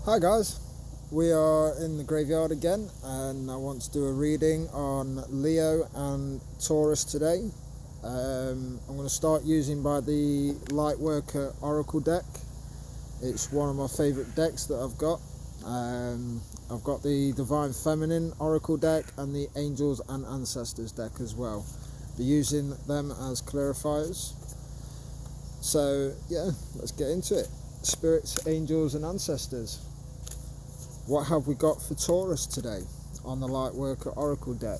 Hi guys, we are in the graveyard again and I want to do a reading on Leo and Taurus today. I'm going to start using by the Lightworker Oracle deck. It's one of my favourite decks that I've got. I've got the Divine Feminine Oracle deck and the Angels and Ancestors deck as well. Be using them as clarifiers. So yeah, let's get into it. Spirits, Angels and Ancestors. What have we got for Taurus today on the Lightworker Oracle deck?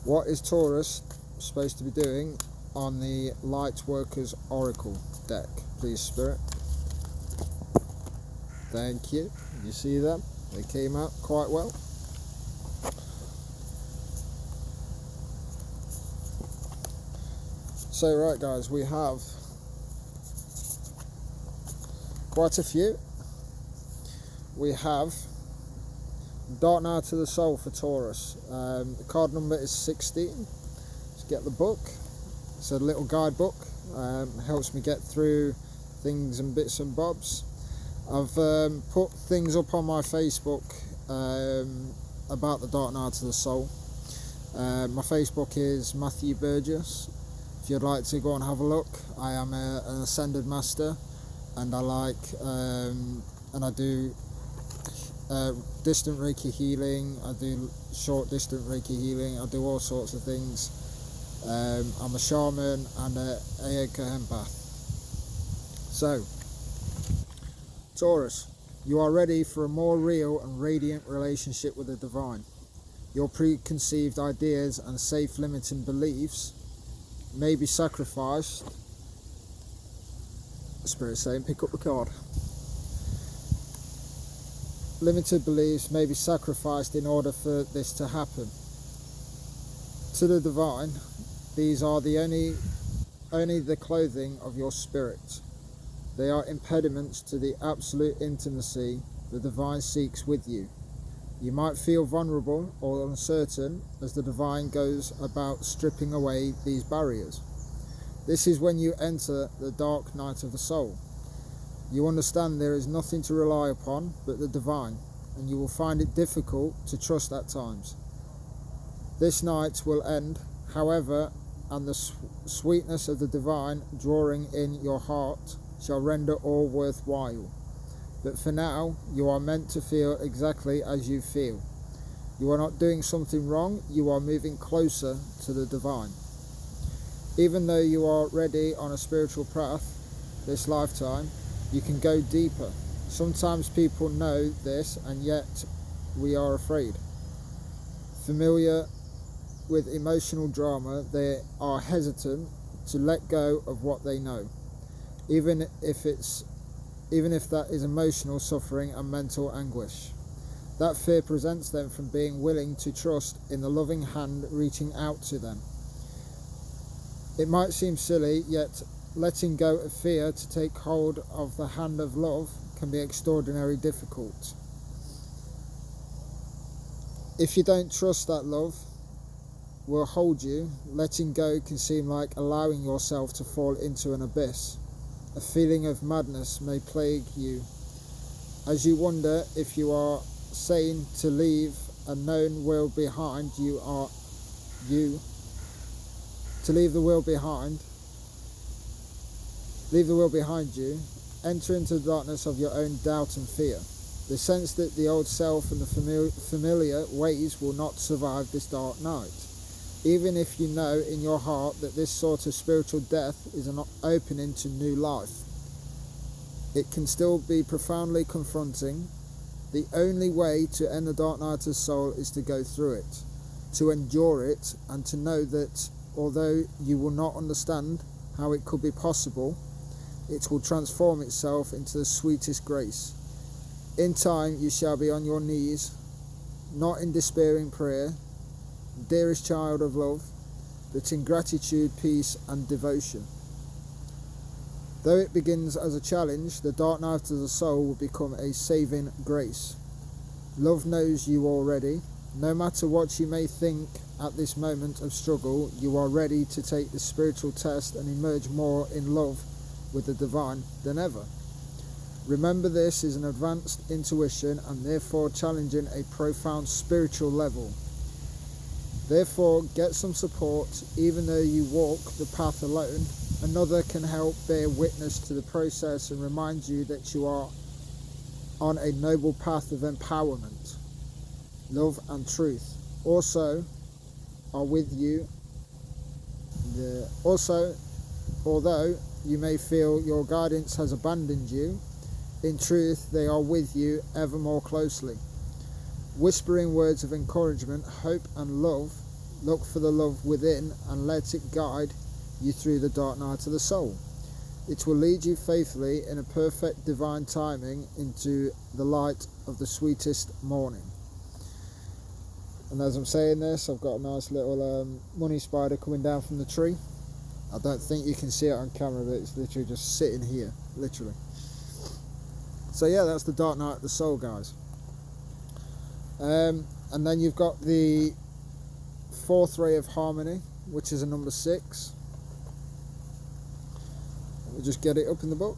What is Taurus supposed to be doing on the Lightworker's Oracle deck? Please, Spirit. Thank you. You see them? They came out quite well. So right guys, we have quite a few. We have Dark Night of the Soul for Taurus. The card number is 16. Let's get the book. It's a little guidebook. Helps me get through things and bits and bobs. I've put things up on my Facebook about the Dark Night of the Soul. My Facebook is Matthew Burgess. If you'd like to go and have a look, I am an Ascended Master, and I do distant Reiki healing. I do short distant Reiki healing. I do all sorts of things. I'm a shaman and a Aeka empath. So, Taurus, you are ready for a more real and radiant relationship with the divine. Your preconceived ideas and safe limiting beliefs may be sacrificed. The Spirit's saying, pick up the card. Limited beliefs may be sacrificed in order for this to happen. To the divine, these are only the clothing of your spirit. They are impediments to the absolute intimacy the divine seeks with you. You might feel vulnerable or uncertain as the divine goes about stripping away these barriers. This is when you enter the dark night of the soul. You understand there is nothing to rely upon but the divine, and you will find it difficult to trust at times. This night will end, however, and the sweetness of the divine drawing in your heart shall render all worthwhile. But for now, you are meant to feel exactly as you feel. You are not doing something wrong, you are moving closer to the divine. Even though you are already on a spiritual path this lifetime, you can go deeper. Sometimes people know this and yet we are afraid. Familiar with emotional drama, they are hesitant to let go of what they know, even if that is emotional suffering and mental anguish. That fear prevents them from being willing to trust in the loving hand reaching out to them. It might seem silly, yet letting go of fear to take hold of the hand of love can be extraordinarily difficult. If you don't trust that love will hold you, letting go can seem like allowing yourself to fall into an abyss. A feeling of madness may plague you as you wonder if you are sane to leave a known world behind to leave the world behind you. Enter into the darkness of your own doubt and fear. The sense that the old self and the familiar ways will not survive this dark night. Even if you know in your heart that this sort of spiritual death is an opening to new life, it can still be profoundly confronting. The only way to end the dark night of the soul is to go through it, to endure it, and to know that although you will not understand how it could be possible, it will transform itself into the sweetest grace. In time you shall be on your knees, not in despairing prayer, dearest child of love, but in gratitude, peace and devotion. Though it begins as a challenge, the dark night of the soul will become a saving grace. Love knows you already. No matter what you may think at this moment of struggle, you are ready to take the spiritual test and emerge more in love with the divine than ever. Remember, this is an advanced intuition and therefore challenging a profound spiritual level. Therefore, get some support. Even though you walk the path alone, another can help bear witness to the process and remind you that you are on a noble path of empowerment, love and truth. Also are with you. Although you may feel your guidance has abandoned you, in truth they are with you ever more closely. Whispering words of encouragement, hope and love. Look for the love within and let it guide you through the dark night of the soul. It will lead you faithfully in a perfect divine timing into the light of the sweetest morning. And as I'm saying this, I've got a nice little money spider coming down from the tree. I don't think you can see it on camera, but it's literally just sitting here, literally. So yeah, that's the dark night of the soul, guys. And then you've got the fourth ray of harmony, which is a number 6. We'll just get it up in the book.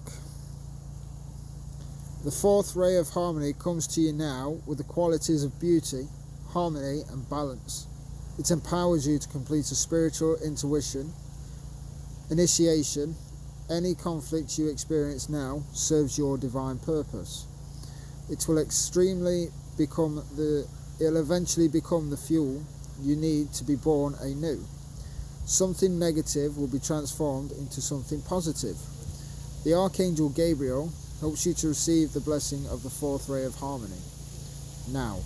The fourth ray of harmony comes to you now with the qualities of beauty, harmony and balance. It empowers you to complete a spiritual initiation. Any conflict you experience now serves your divine purpose. It will eventually become the fuel you need to be born anew. Something negative will be transformed into something positive. The Archangel Gabriel helps you to receive the blessing of the fourth ray of harmony. Now,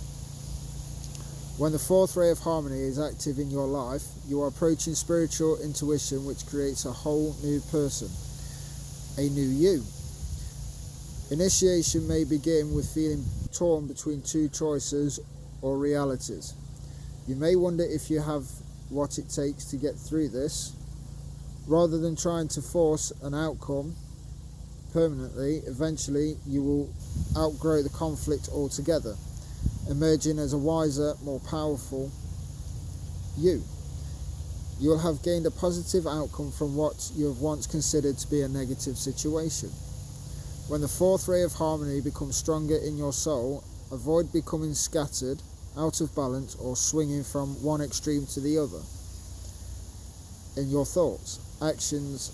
when the fourth ray of harmony is active in your life, you are approaching spiritual intuition, which creates a whole new person, a new you. Initiation may begin with feeling torn between two choices or realities. You may wonder if you have what it takes to get through this. Rather than trying to force an outcome permanently, eventually you will outgrow the conflict altogether, emerging as a wiser, more powerful you. You will have gained a positive outcome from what you have once considered to be a negative situation. When the fourth ray of harmony becomes stronger in your soul, avoid becoming scattered, out of balance, or swinging from one extreme to the other in your thoughts, actions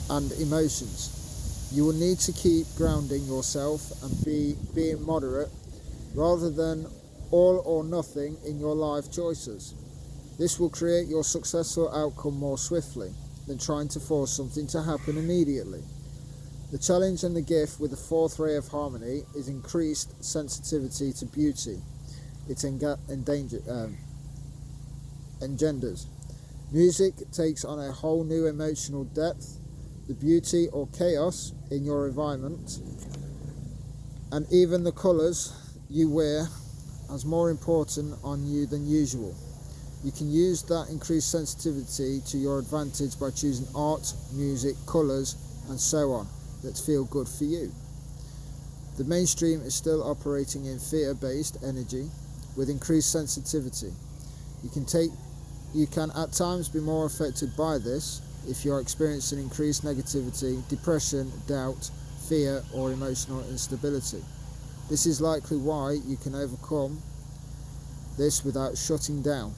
and emotions. You will need to keep grounding yourself and being moderate rather than all or nothing in your life choices. This will create your successful outcome more swiftly than trying to force something to happen immediately. The challenge and the gift with the fourth ray of harmony is increased sensitivity to beauty. It engenders. Music takes on a whole new emotional depth. The beauty or chaos in your environment, and even the colours you wear, is more important on you than usual. You can use that increased sensitivity to your advantage by choosing art, music, colours and so on that feel good for you. The mainstream is still operating in fear-based energy with increased sensitivity. You can at times be more affected by this if you are experiencing increased negativity, depression, doubt, fear or emotional instability. This is likely why you can overcome this without shutting down.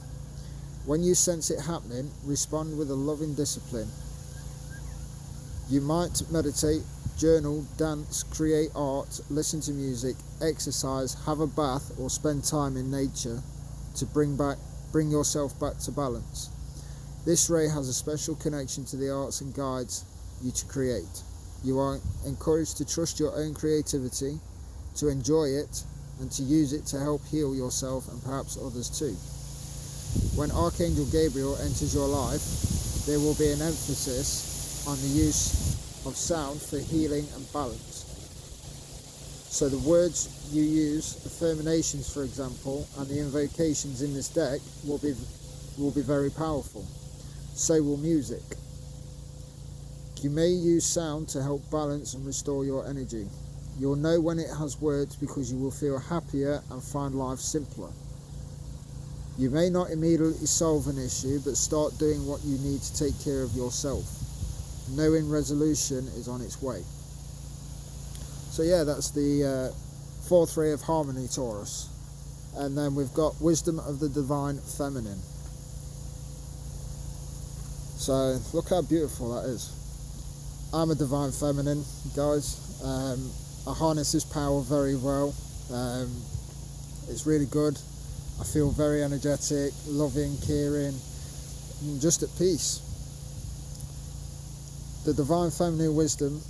When you sense it happening, respond with a loving discipline. You might meditate, journal, dance, create art, listen to music, exercise, have a bath or spend time in nature to bring yourself back to balance. This ray has a special connection to the arts and guides you to create. You are encouraged to trust your own creativity, to enjoy it, and to use it to help heal yourself and perhaps others too. When Archangel Gabriel enters your life, there will be an emphasis on the use of sound for healing and balance. So the words you use, affirmations for example, and the invocations in this deck will be very powerful. So will music. You may use sound to help balance and restore your energy. You'll know when it has worked because you will feel happier and find life simpler. You may not immediately solve an issue, but start doing what you need to take care of yourself. knowing resolution is on its way. So yeah, that's the fourth ray of harmony, Taurus. And then we've got wisdom of the divine feminine. So look how beautiful that is. I'm a divine feminine, guys. I harness this power very well. It's really good. I feel very energetic, loving, caring, and just at peace. The divine feminine wisdom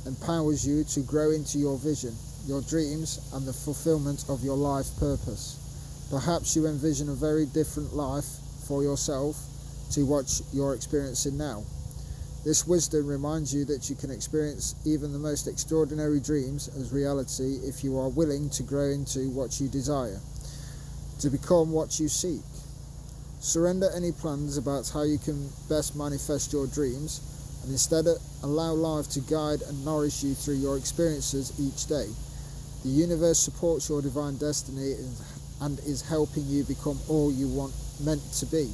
empowers you to grow into your vision, your dreams, and the fulfillment of your life purpose. Perhaps you envision a very different life for yourself to what you're experiencing now. This wisdom reminds you that you can experience even the most extraordinary dreams as reality if you are willing to grow into what you desire, to become what you seek. Surrender any plans about how you can best manifest your dreams, and instead allow life to guide and nourish you through your experiences each day. The universe supports your divine destiny and is helping you become all you meant to be.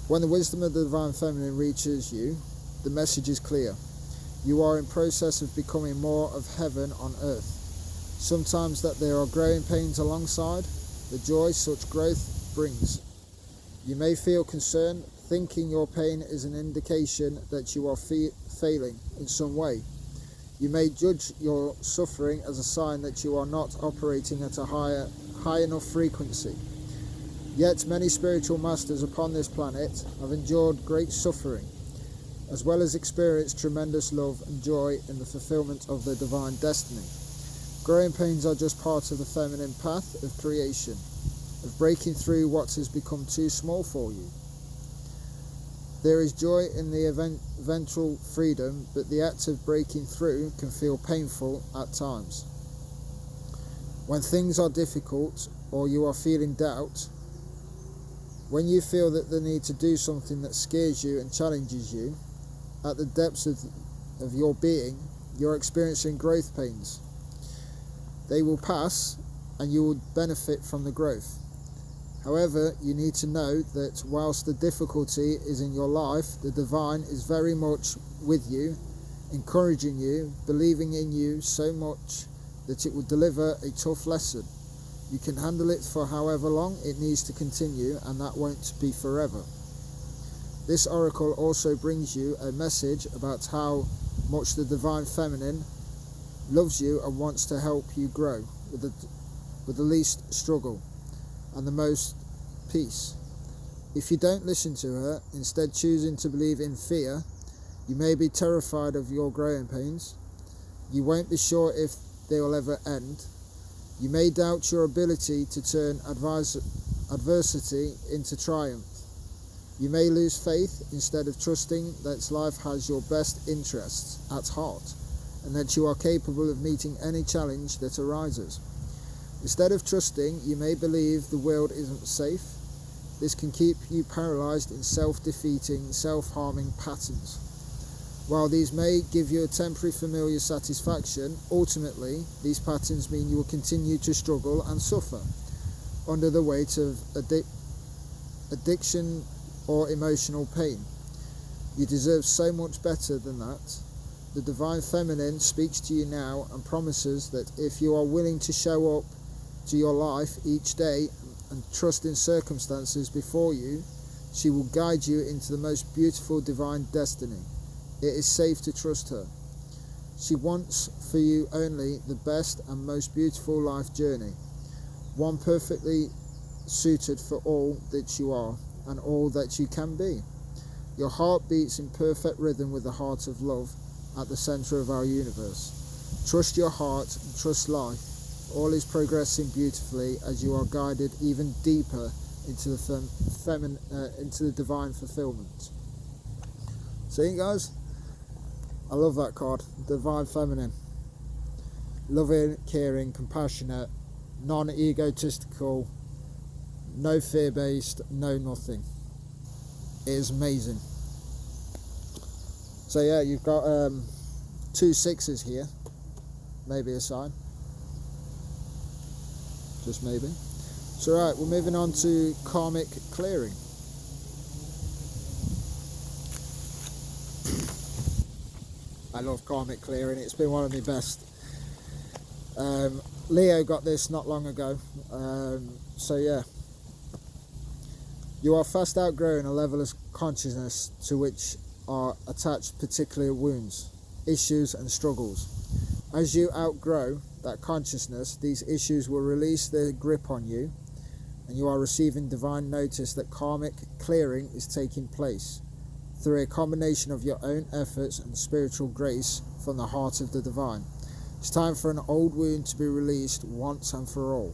When the wisdom of the divine feminine reaches you, the message is clear. You are in process of becoming more of heaven on earth. Sometimes that there are growing pains alongside the joy such growth brings. You may feel concerned, thinking your pain is an indication that you are failing in some way. You may judge your suffering as a sign that you are not operating at a high enough frequency. Yet many spiritual masters upon this planet have endured great suffering, as well as experienced tremendous love and joy in the fulfillment of their divine destiny. Growing pains are just part of the feminine path of creation, of breaking through what has become too small for you. There is joy in the eventual freedom, but the act of breaking through can feel painful at times. When things are difficult or you are feeling doubt, when you feel that the need to do something that scares you and challenges you, at the depths of your being, you're experiencing growth pains. They will pass and you will benefit from the growth. However, you need to know that whilst the difficulty is in your life, the divine is very much with you, encouraging you, believing in you so much that it will deliver a tough lesson. You can handle it for however long it needs to continue, and that won't be forever. This oracle also brings you a message about how much the divine feminine loves you and wants to help you grow with the least struggle and the most peace. If you don't listen to her, instead choosing to believe in fear, you may be terrified of your growing pains. You won't be sure if they will ever end. You may doubt your ability to turn adversity into triumph. You may lose faith instead of trusting that life has your best interests at heart and that you are capable of meeting any challenge that arises. Instead of trusting, you may believe the world isn't safe. This can keep you paralyzed in self-defeating, self-harming patterns. While these may give you a temporary familiar satisfaction, ultimately, these patterns mean you will continue to struggle and suffer under the weight of addiction or emotional pain. You deserve so much better than that. The divine feminine speaks to you now and promises that if you are willing to show up to your life each day and trust in circumstances before you, she will guide you into the most beautiful divine destiny. It is safe to trust her. She wants for you only the best and most beautiful life journey, one perfectly suited for all that you are and all that you can be. Your heart beats in perfect rhythm with the heart of love at the center of our universe. Trust your heart and trust life. All is progressing beautifully as you are guided even deeper into the divine fulfillment. See, guys? I love that card, divine feminine. Loving, caring, compassionate, non-egotistical, no fear-based, no nothing. It is amazing. So yeah, you've got 2 6s here, maybe a sign. Just maybe. So right, we're moving on to karmic clearing. I love karmic clearing. It's been one of my best. Leo got this not long ago. So yeah. You are fast outgrowing a level of consciousness to which are attached particular wounds, issues and struggles. As you outgrow that consciousness, these issues will release their grip on you, and you are receiving divine notice that karmic clearing is taking place through a combination of your own efforts and spiritual grace from the heart of the divine. It's time for an old wound to be released once and for all.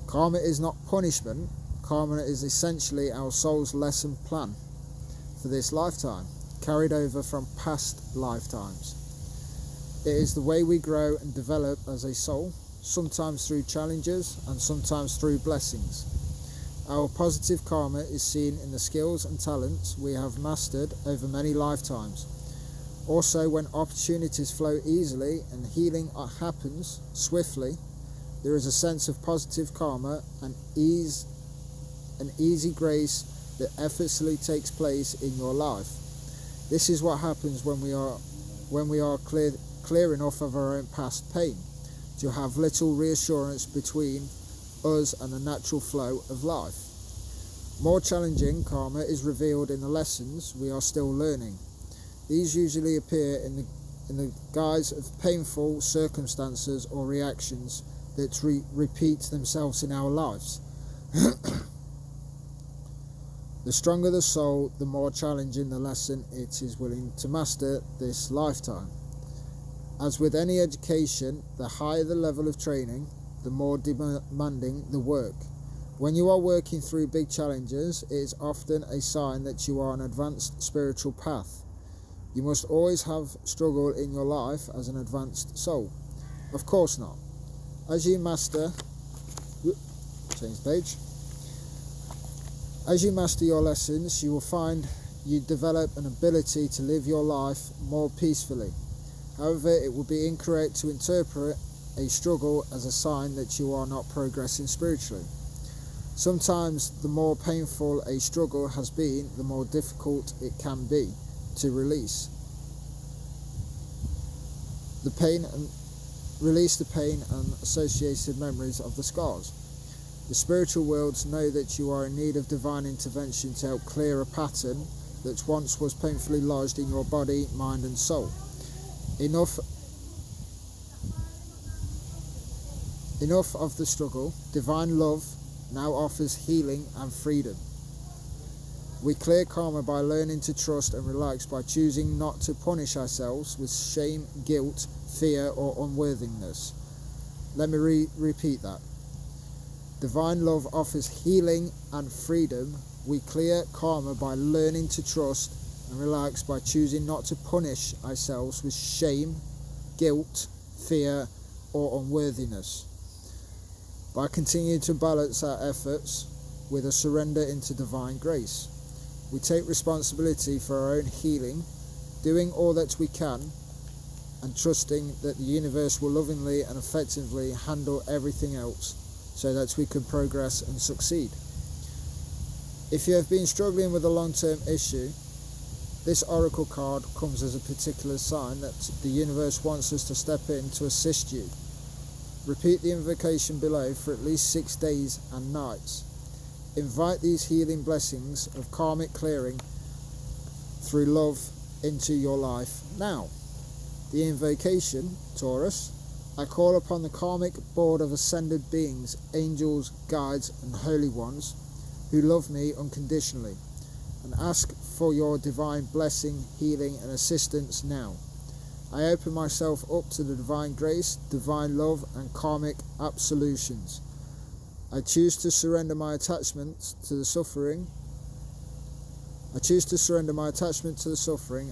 Karma is not punishment. Karma is essentially our soul's lesson plan for this lifetime, carried over from past lifetimes. It is the way we grow and develop as a soul, sometimes through challenges and sometimes through blessings. Our positive karma is seen in the skills and talents we have mastered over many lifetimes. Also, when opportunities flow easily and healing happens swiftly, there is a sense of positive karma and easy grace that effortlessly takes place in your life. This is what happens when we are clear enough of our own past pain to have little reassurance between us and the natural flow of life. More challenging karma is revealed in the lessons we are still learning. These usually appear in the guise of painful circumstances or reactions that repeat themselves in our lives. The stronger the soul, the more challenging the lesson it is willing to master this lifetime. As with any education, the higher the level of training, the more demanding the work. When you are working through big challenges, it is often a sign that you are on an advanced spiritual path. You must always have struggle in your life as an advanced soul. Of course not. As you master your lessons, you will find you develop an ability to live your life more peacefully. However, it would be incorrect to interpret a struggle as a sign that you are not progressing spiritually. Sometimes the more painful a struggle has been, the more difficult it can be to release the pain and associated memories of the scars. The spiritual worlds know that you are in need of divine intervention to help clear a pattern that once was painfully lodged in your body, mind and soul. Enough of the struggle. Divine love now offers healing and freedom. We clear karma by learning to trust and relax, by choosing not to punish ourselves with shame, guilt, fear or unworthiness. Let me repeat that. Divine love offers healing and freedom. We clear karma by learning to trust and relax, by choosing not to punish ourselves with shame, guilt, fear or unworthiness. By continuing to balance our efforts with a surrender into divine grace. We take responsibility for our own healing, doing all that we can and trusting that the universe will lovingly and effectively handle everything else so that we can progress and succeed. If you have been struggling with a long-term issue, this oracle card comes as a particular sign that the universe wants us to step in to assist you. Repeat the invocation below for at least 6 days and nights. Invite these healing blessings of karmic clearing through love into your life now. The invocation, Taurus. I call upon the karmic board of ascended beings, angels, guides and holy ones who love me unconditionally, and ask for your divine blessing, healing and assistance now. I open myself up to the divine grace, divine love and karmic absolutions. I choose to surrender my attachment to the suffering.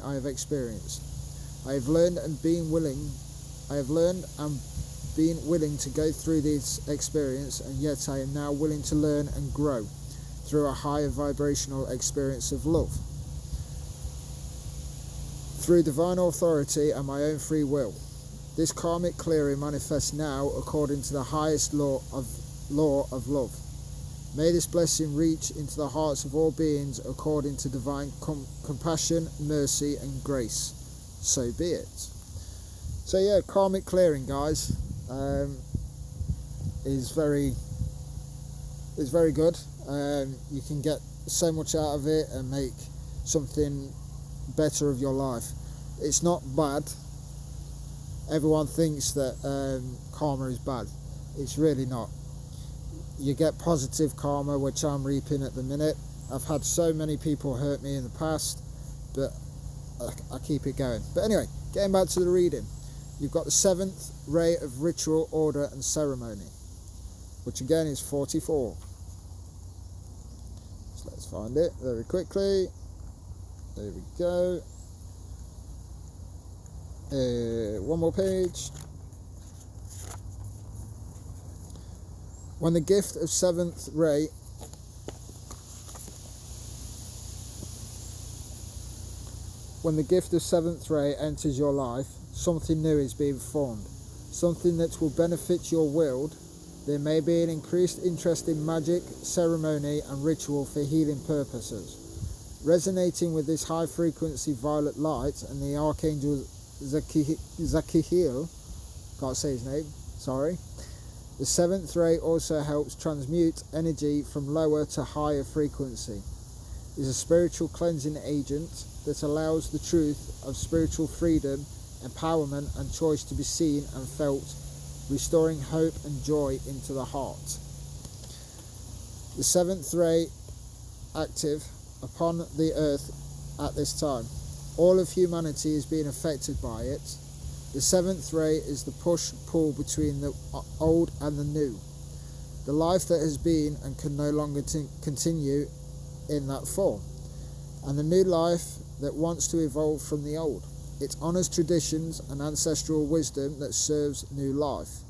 I have experienced. I have learned and been willing to go through this experience, and yet I am now willing to learn and grow through a higher vibrational experience of love. Through divine authority and my own free will, this karmic clearing manifests now according to the highest law of love. May this blessing reach into the hearts of all beings according to divine compassion, mercy and grace. so be it. So yeah, karmic clearing, guys, is very good. You can get so much out of it and make something better of your life. It's not bad. Everyone thinks that karma is bad. It's really not. You get positive karma, which I'm reaping at the minute. I've had so many people hurt me in the past, but I keep it going. But anyway, getting back to the reading, you've got the 7th ray of ritual, order and ceremony, which again is 44. So let's find it very quickly. There we go. One more page. When the gift of 7th ray enters your life, something new is being formed, something that will benefit your world. There may be an increased interest in magic, ceremony and ritual for healing purposes. Resonating with this high frequency violet light and the Archangel Zachiel, can't say his name, sorry. The 7th ray also helps transmute energy from lower to higher frequency. It is a spiritual cleansing agent that allows the truth of spiritual freedom, empowerment and choice to be seen and felt, restoring hope and joy into the heart. The 7th ray active upon the earth at this time. All of humanity is being affected by it. The 7th ray is the push-pull between the old and the new. The life that has been and can no longer continue in that form. And the new life that wants to evolve from the old. It honours traditions and ancestral wisdom that serves new life.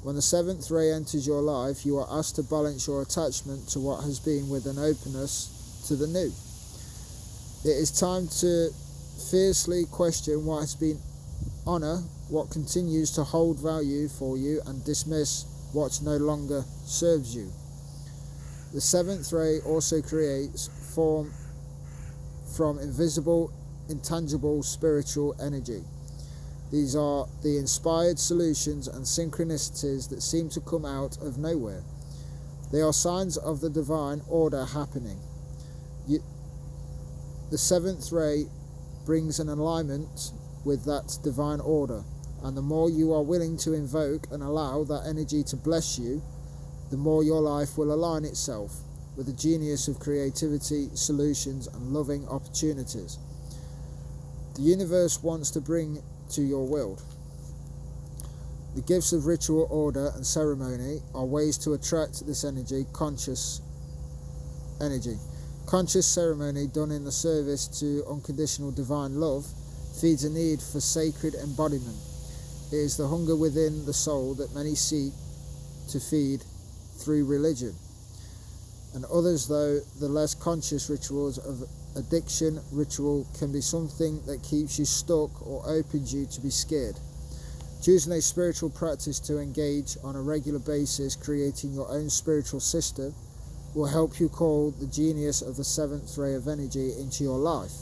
When the 7th ray enters your life, you are asked to balance your attachment to what has been with an openness to the new. It is time to fiercely question what has been, honour what continues to hold value for you and dismiss what no longer serves you. The 7th ray also creates form from invisible, intangible spiritual energy. These are the inspired solutions and synchronicities that seem to come out of nowhere. They are signs of the divine order happening. The 7th ray brings an alignment with that divine order, and the more you are willing to invoke and allow that energy to bless you, the more your life will align itself with the genius of creativity, solutions and loving opportunities the universe wants to bring to your world. The gifts of ritual, order and ceremony are ways to attract this energy, conscious energy. Conscious ceremony done in the service to unconditional divine love feeds a need for sacred embodiment. It is the hunger within the soul that many seek to feed through religion. And others, though, the less conscious rituals of addiction ritual can be something that keeps you stuck or opens you to be scared. Choosing a spiritual practice to engage on a regular basis, creating your own spiritual system, will help you call the genius of the 7th ray of energy into your life.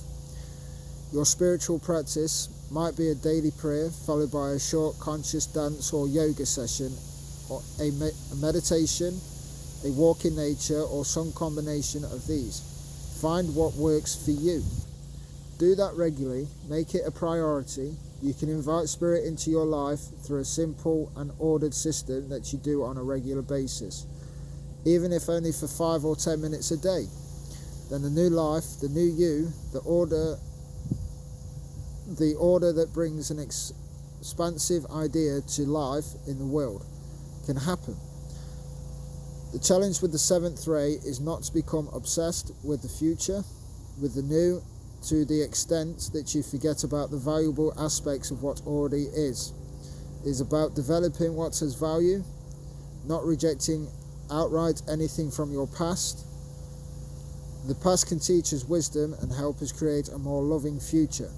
Your spiritual practice might be a daily prayer followed by a short conscious dance or yoga session, or a meditation, a walk in nature, or some combination of these. Find what works for you. Do that regularly, make it a priority. You can invite spirit into your life through a simple and ordered system that you do on a regular basis, even if only for 5 or 10 minutes a day. Then the new life, the new you, the order that brings an expansive idea to life in the world can happen. The challenge with the 7th ray is not to become obsessed with the future, with the new, to the extent that you forget about the valuable aspects of what already is. It is about developing what has value, not rejecting outright anything from your past. The past can teach us wisdom and help us create a more loving future.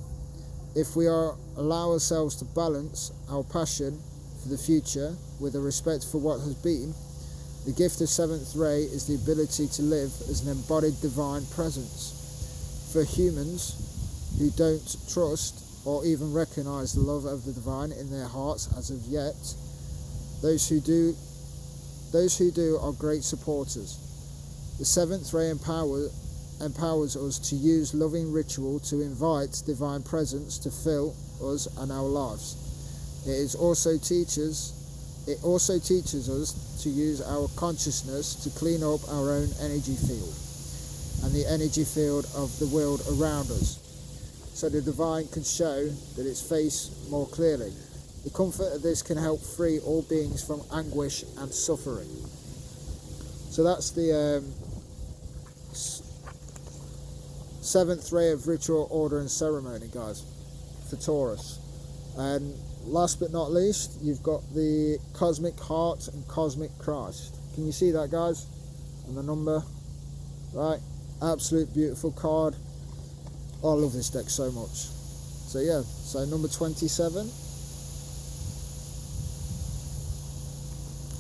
If we allow ourselves to balance our passion for the future with a respect for what has been, the gift of 7th ray is the ability to live as an embodied divine presence. For humans who don't trust or even recognize the love of the divine in their hearts as of yet. Those who do are great supporters. The seventh ray empowers us to use loving ritual to invite divine presence to fill us and our lives. It also teaches us to use our consciousness to clean up our own energy field and the energy field of the world around us, so the divine can show that its face more clearly. The comfort of this can help free all beings from anguish and suffering. So that's the seventh ray of ritual, order and ceremony, guys, for Taurus. And last but not least, you've got the cosmic heart and cosmic Christ. Can you see that, guys? And the number, right? Absolute beautiful card. Oh, I love this deck so much. So yeah, so number 27,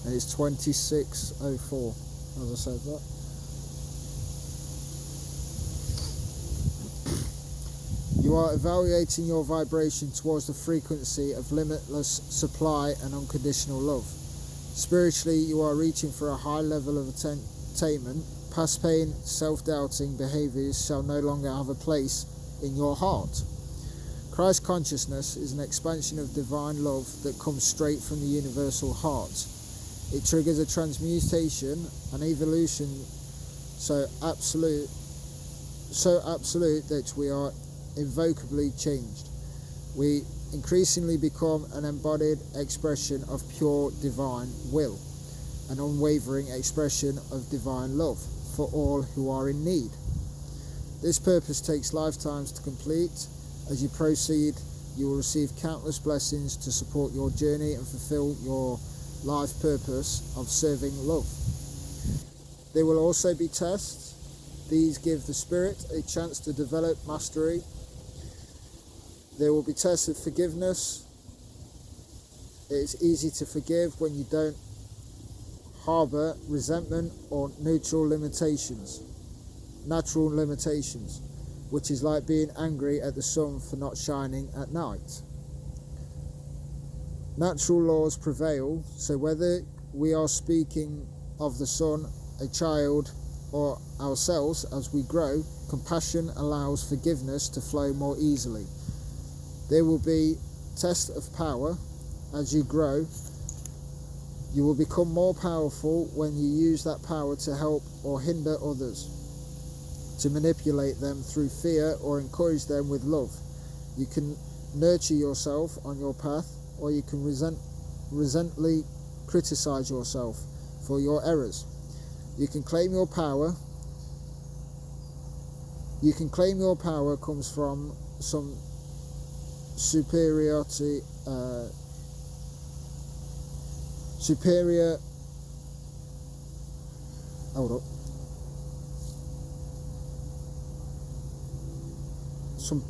and it's 2604, as I said that. You are evaluating your vibration towards the frequency of limitless supply and unconditional love. Spiritually, you are reaching for a high level of attainment. Past pain, self-doubting behaviors shall no longer have a place in your heart. Christ consciousness is an expansion of divine love that comes straight from the universal heart. It triggers a transmutation, an evolution so absolute that we are invocably changed. We increasingly become an embodied expression of pure divine will, an unwavering expression of divine love for all who are in need. This purpose takes lifetimes to complete. As you proceed, you will receive countless blessings to support your journey and fulfill your life purpose of serving love. There will also be tests. These give the spirit a chance to develop mastery. There will be tests of forgiveness. It is easy to forgive when you don't harbour resentment or natural limitations, which is like being angry at the sun for not shining at night. Natural laws prevail, so whether we are speaking of the sun, a child, or ourselves as we grow, compassion allows forgiveness to flow more easily. There will be tests of power. As you grow, you will become more powerful when you use that power to help or hinder others, to manipulate them through fear or encourage them with love. You can nurture yourself on your path, or you can resentfully criticize yourself for your errors. You can claim your power. Comes from some superiority, some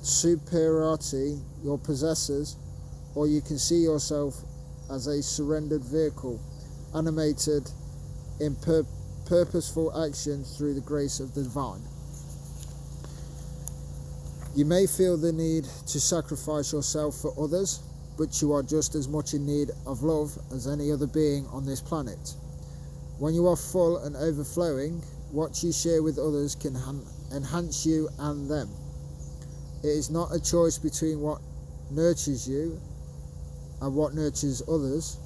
superiority your possessors, or you can see yourself as a surrendered vehicle, animated in purposeful action through the grace of the divine. You may feel the need to sacrifice yourself for others, but you are just as much in need of love as any other being on this planet. When you are full and overflowing, what you share with others can enhance you and them. It is not a choice between what nurtures you and what nurtures others,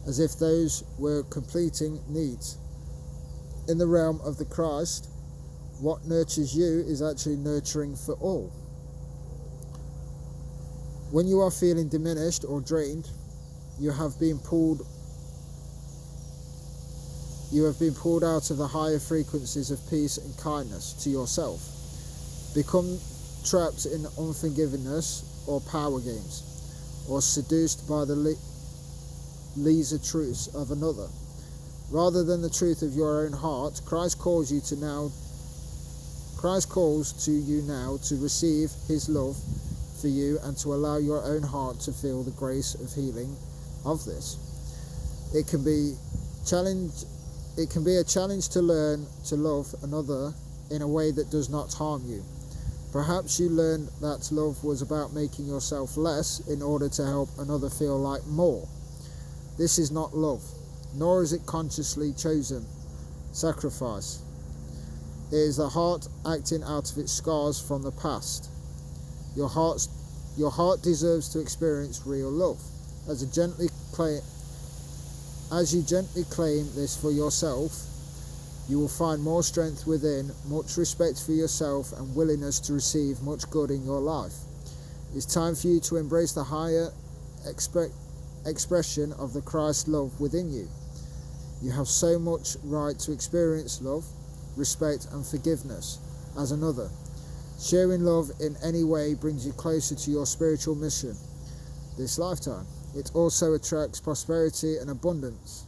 as if those were completing needs. In the realm of the Christ, what nurtures you is actually nurturing for all. When you are feeling diminished or drained, you have been pulled out of the higher frequencies of peace and kindness to yourself. Become trapped in unforgiveness or power games, or seduced by the lesser truths of another. Rather than the truth of your own heart, Christ calls to you now to receive his love for you and to allow your own heart to feel the grace of healing of this. It can be a challenge to learn to love another in a way that does not harm you. Perhaps you learned that love was about making yourself less in order to help another feel like more. This is not love, nor is it consciously chosen sacrifice. It is the heart acting out of its scars from the past. Your heart deserves to experience real love. As you gently claim this for yourself, you will find more strength within, much respect for yourself, and willingness to receive much good in your life. It's time for you to embrace the higher expression of the Christ love within you. You have so much right to experience love, respect, and forgiveness as another. Sharing love in any way brings you closer to your spiritual mission this lifetime. It also attracts prosperity and abundance.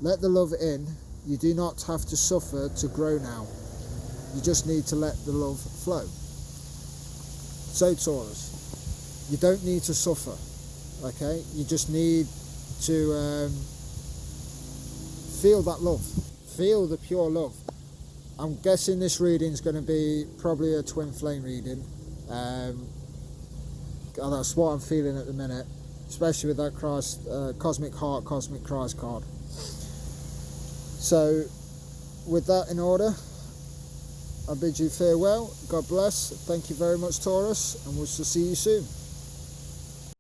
Let the love in. You do not have to suffer to grow now. You just need to let the love flow. So Taurus, you don't need to suffer, okay? You just need to feel that love. Feel the pure love. I'm guessing this reading is going to be probably a twin flame reading. That's what I'm feeling at the minute, especially with that Christ, Cosmic Heart, Cosmic Christ card. So, with that in order, I bid you farewell. God bless. Thank you very much, Taurus, and we'll see you soon.